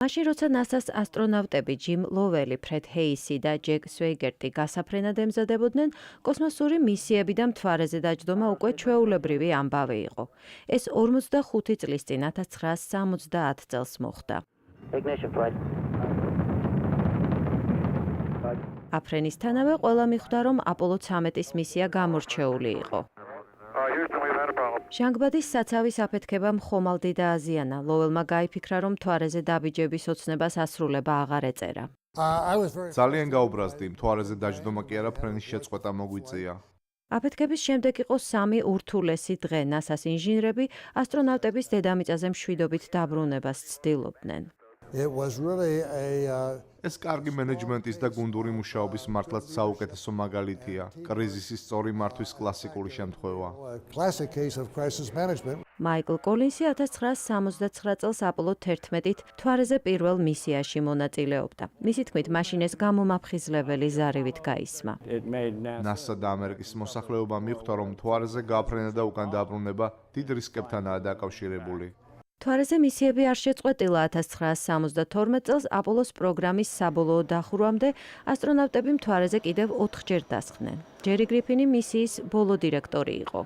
მაშინ როცა NASA-ს ასტრონავტები ჯიმ ლოველი, ფრედ ჰეისი და ჯეკ სვეიგერტი გასაფრენად ემზადებოდნენ, კოსმოსური მისიები და მთვარეზე დაჯდომა უკვე ჩვეულებრივი ამბავი იყო. ეს 45 წლის წინ 1970 წელს მოხდა. აფრენისთანავე ყველა მიხვდა, რომ აპოლო 13-ის მისია გამორჩეული იყო. ჟანგბადის საცავის აფეთქებამ ხომალდი დააზიანა. ლოველმა გაიფიქრა, რომ მთვარეზე დაბიჯების ოცნებას ასრულება აღარ ეწერა. ძალიან გაუბრაზდი, მთვარეზე დაჯდომა კი არა ფრენის შეწყვეტა მოგვიწია. აფეთქების შემდეგ იყო 3 ურთულესი დღე. NASA-ს ინჟინრები ასტრონავტების დედამიწაზე მშვიდობით დაბრუნებას ცდილობდნენ. ეს კარგი მენეჯმენტის და გუნდური მუშაობის მართლაც საუკეთესო მაგალითია. კრიზისის სწორი მართვის კლასიკური შემთხვევა. მაიკლ კოლინსი 1969 წელს აპოლო 11-ით მთვარეზე პირველ მისიაში მონაწილეობდა. მისი თქმით, მაშინ ეს გამომაფხიზლებელი ზარივით გაისმა. NASA და ამერიკის მოსახლეობა მიხვდა, რომ მთვარეზე გაფრენა და უკან დაბრუნება დიდ რისკებთანაა დაკავშირებული. მთვარეზე მისიები არ შეწყვეტილა 1972 წელს აპოლოს პროგრამის საბოლოო დახურვამდე ასტრონავტები მთვარეზე კიდევ 4-ჯერ დასხდნენ. ჯერი გრიფინი მისიის ბოლო დირექტორი იყო.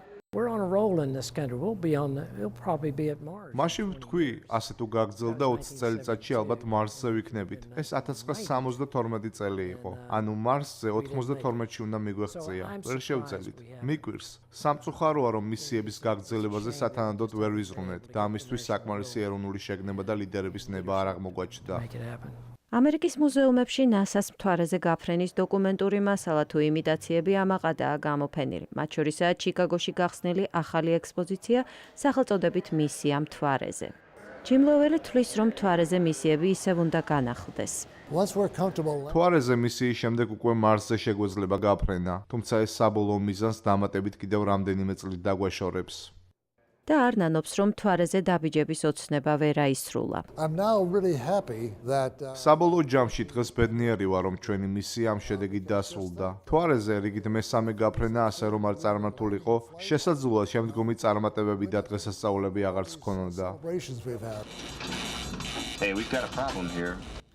მაშინ ვთქვი, ასე თუ გაგრძელდა 20 წელიწადში ალბათ მარსზე ვიქნებით. ეს 1972 წელი იყო. ანუ მარსზე 92-ში უნდა მიგვეღწია. ვერ შევძელით. მიგვირს. სამწუხაროა, რომ მისიების გაგრძელებაზე სათანადოდ ვერ ვიზრუნეთ და ამისთვის საკმარისი ეროვნული შეგნება და ლიდერების ნება არ აღმოგვაჩნდა. ამერიკის მუზეუმებში NASA-ს მთვარეზე გაფრენის დოკუმენტური მასალა თუ იმიტაციები ამაყადაა გამოფენილი. მათ შორისაა ჩიკაგოში გახსნილი ახალი ექსპოზიცია სახელწოდებით მისია მთვარეზე. ჯიმ ლოველი თვლის, რომ მთვარეზე მისიები ისევ უნდა განახლდეს. მთვარეზე მისიის შემდეგ უკვე მარსზე შეგვეძლება გაფრენა, თუმცა ეს საბოლოო მიზანს დამატებით კიდევ რამდენიმე წლით დაგვეშორებს. და არ ნანობს, რომ მთვარეზე დაბიჯების ოცნება ვერ აისრულა. საბოლოო ჯამში დღეს ბედნიერი ვარ, რომ ჩვენი მისია ამ შედეგით დასრულდა. მთვარეზე რიგით მესამე გაფრენა, ასე რომ არ წარმართულიყო, შესაძლოა შემდგომი წარმატებები და დღესასწაულები აღარც გქონოდა.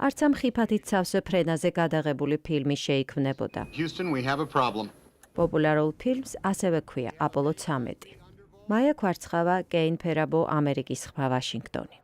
არც ამ ხიფათით სავსე ფრენაზე გადაღებული ფილმი შეიქმნებოდა. პოპულარულ ფილმს ასევე ჰქვია აპოლო 13. მაია ქვარცხავა, კეინ ფერაბო, ამერიკის ხმა, ვაშინგტონი.